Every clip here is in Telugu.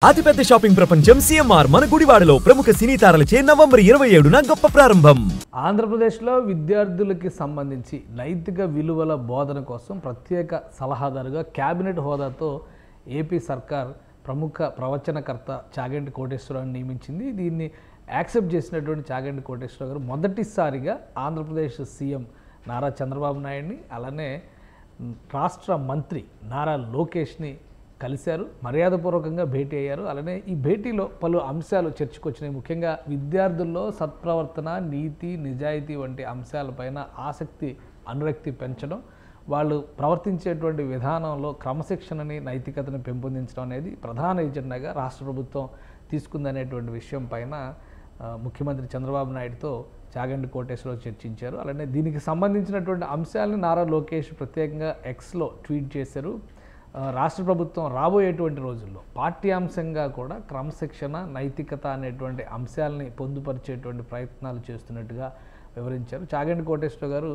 అతిపెద్ద షాపింగ్ ప్రపంచం సిఎంఆర్ మన గుడివాడలో ప్రముఖ సినీ తారలచే నవంబర్ 27న గొప్ప ప్రారంభం. ఆంధ్రప్రదేశ్లో విద్యార్థులకి సంబంధించి నైతిక విలువల బోధన కోసం ప్రత్యేక సలహాదారుగా కేబినెట్ హోదాతో ఏపీ సర్కార్ ప్రముఖ ప్రవచనకర్త చాగంటి కోటేశ్వరరావుని నియమించింది. దీన్ని యాక్సెప్ట్ చేసినటువంటి చాగంటి కోటేశ్వరరావు గారు మొదటిసారిగా ఆంధ్రప్రదేశ్ సీఎం నారా చంద్రబాబు నాయుడిని అలానే రాష్ట్ర మంత్రి నారా లోకేష్ని కలిశారు, మర్యాదపూర్వకంగా భేటీ అయ్యారు. అలానే ఈ భేటీలో పలు అంశాలు చర్చకొచ్చినాయి. ముఖ్యంగా విద్యార్థుల్లో సత్ప్రవర్తన, నీతి, నిజాయితీ వంటి అంశాలపైన ఆసక్తి, అనురక్తి పెంచడం, వాళ్ళు ప్రవర్తించేటువంటి విధానంలో క్రమశిక్షణని, నైతికతను పెంపొందించడం అనేది ప్రధాన ఎజెండాగా రాష్ట్ర ప్రభుత్వం తీసుకుందనేటువంటి విషయం పైన ముఖ్యమంత్రి చంద్రబాబు నాయుడుతో చాగంటి కోటేశ్వరరావు చర్చించారు. అలానే దీనికి సంబంధించినటువంటి అంశాలను నారా లోకేష్ ప్రత్యేకంగా ఎక్స్లో ట్వీట్ చేశారు. రాష్ట్ర ప్రభుత్వం రాబోయేటువంటి రోజుల్లో పాఠ్యాంశంగా కూడా క్రమశిక్షణ, నైతికత అనేటువంటి అంశాలని పొందుపరిచేటువంటి ప్రయత్నాలు చేస్తున్నట్టుగా వివరించారు. చాగంటి కోటేశ్వరరావు గారు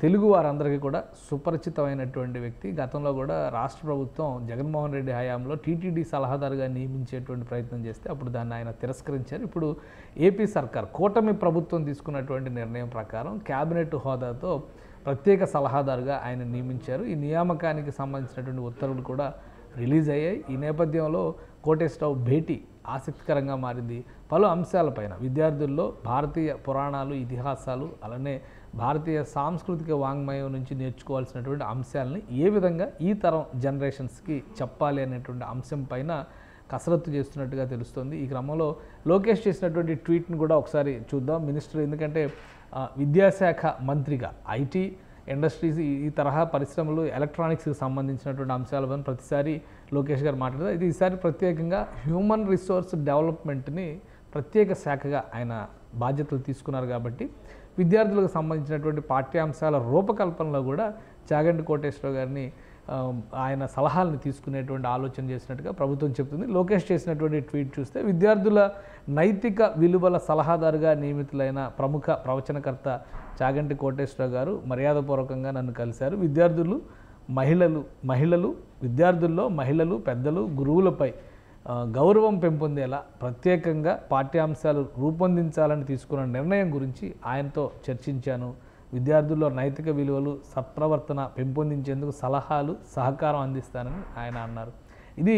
తెలుగు వారందరికీ కూడా సుపరిచితమైనటువంటి వ్యక్తి. గతంలో కూడా రాష్ట్ర ప్రభుత్వం జగన్మోహన్ రెడ్డి హయాంలో టీటీడీ సలహాదారుగా నియమించేటువంటి ప్రయత్నం చేస్తే అప్పుడు దాన్ని ఆయన తిరస్కరించారు. ఇప్పుడు ఏపీ సర్కార్ కూటమి ప్రభుత్వం తీసుకున్నటువంటి నిర్ణయం ప్రకారం కేబినెట్ హోదాతో ప్రత్యేక సలహాదారుగా ఆయన నియమించారు. ఈ నియామకానికి సంబంధించినటువంటి ఉత్తర్వులు కూడా రిలీజ్ అయ్యాయి. ఈ నేపథ్యంలో కోటేశ్వరరావు భేటీ ఆసక్తికరంగా మారింది. పలు అంశాలపైన విద్యార్థుల్లో భారతీయ పురాణాలు, ఇతిహాసాలు, అలానే భారతీయ సాంస్కృతిక వాంగ్మయం నుంచి నేర్చుకోవాల్సినటువంటి అంశాలని ఏ విధంగా ఈ తరం జనరేషన్స్కి చెప్పాలి అనేటువంటి అంశం పైన కసరత్తు చేస్తున్నట్టుగా తెలుస్తుంది. ఈ క్రమంలో లోకేష్ చేసినటువంటి ట్వీట్ని కూడా ఒకసారి చూద్దాం. మినిస్టర్ ఎందుకంటే విద్యాశాఖ మంత్రిగా ఐటీ ఇండస్ట్రీస్, ఈ తరహా పరిశ్రమలు, ఎలక్ట్రానిక్స్కి సంబంధించినటువంటి అంశాలపైన ప్రతిసారి లోకేష్ గారు మాట్లాడారు. ఇది ఈసారి ప్రత్యేకంగా హ్యూమన్ రిసోర్స్ డెవలప్మెంట్ని ప్రత్యేక శాఖగా ఆయన బాధ్యతలు తీసుకున్నారు. కాబట్టి విద్యార్థులకు సంబంధించినటువంటి పాఠ్యాంశాల రూపకల్పనలో కూడా చాగంటి కోటేశ్వరరావు గారిని ఆయన సలహాలను తీసుకునేటువంటి ఆలోచన చేసినట్టుగా ప్రభుత్వం చెబుతుంది. లోకేష్ చేసినటువంటి ట్వీట్ చూస్తే విద్యార్థుల నైతిక విలువల సలహాదారుగా నియమితులైన ప్రముఖ ప్రవచనకర్త చాగంటి కోటేశ్వరరావు గారు మర్యాదపూర్వకంగా నన్ను కలిశారు. విద్యార్థుల్లో మహిళలు, పెద్దలు, గురువులపై గౌరవం పెంపొందేలా ప్రత్యేకంగా పాఠ్యాంశాలు రూపొందించాలని తీసుకున్న నిర్ణయం గురించి ఆయనతో చర్చించాను. విద్యార్థుల్లో నైతిక విలువలు, సత్ప్రవర్తన పెంపొందించేందుకు సలహాలు, సహకారం అందిస్తానని ఆయన అన్నారు. ఇది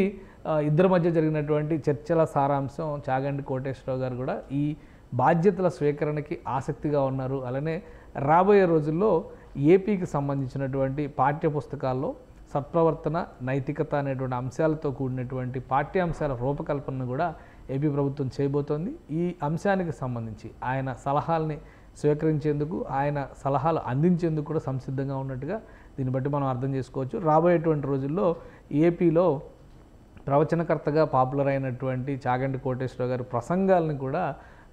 ఇద్దరి మధ్య జరిగినటువంటి చర్చల సారాంశం. చాగంటి కోటేశ్వరరావు గారు కూడా ఈ బాధ్యతల స్వీకరణకి ఆసక్తిగా ఉన్నారు. అలానే రాబోయే రోజుల్లో ఏపీకి సంబంధించినటువంటి పాఠ్యపుస్తకాల్లో సత్ప్రవర్తన, నైతికత అనేటువంటి అంశాలతో కూడినటువంటి పాఠ్యాంశాల రూపకల్పనను కూడా ఏపీ ప్రభుత్వం చేయబోతోంది. ఈ అంశానికి సంబంధించి ఆయన సలహాలని స్వీకరించేందుకు, ఆయన సలహాలు అందించేందుకు కూడా సంసిద్ధంగా ఉన్నట్టుగా దీన్ని బట్టి మనం అర్థం చేసుకోవచ్చు. రాబోయేటువంటి రోజుల్లో ఏపీలో ప్రవచనకర్తగా పాపులర్ అయినటువంటి చాగంటి కోటేశ్వరరావు గారి ప్రసంగాలను కూడా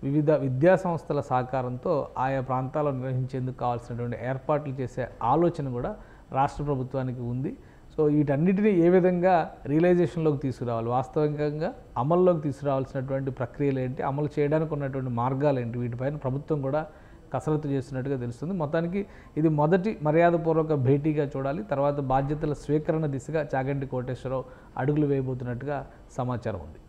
వివిధ విద్యా సంస్థల సహకారంతో ఆయా ప్రాంతాల్లో నిర్వహించేందుకు కావాల్సినటువంటి ఏర్పాట్లు చేసే ఆలోచన కూడా రాష్ట్ర ప్రభుత్వానికి ఉంది. సో వీటన్నిటినీ ఏ విధంగా రియలైజేషన్లోకి తీసుకురావాలి, వాస్తవికంగా అమల్లోకి తీసుకురావాల్సినటువంటి ప్రక్రియలు ఏంటి, అమలు చేయడానికి ఉన్నటువంటి మార్గాలు ఏంటి, వీటిపైన ప్రభుత్వం కూడా కసరత్తు చేస్తున్నట్టుగా తెలుస్తుంది. మొత్తానికి ఇది మొదటి మర్యాదపూర్వక భేటీగా చూడాలి. తర్వాత బాధ్యతల స్వీకరణ దిశగా చాగంటి కోటేశ్వరరావు అడుగులు వేయబోతున్నట్టుగా సమాచారం ఉంది.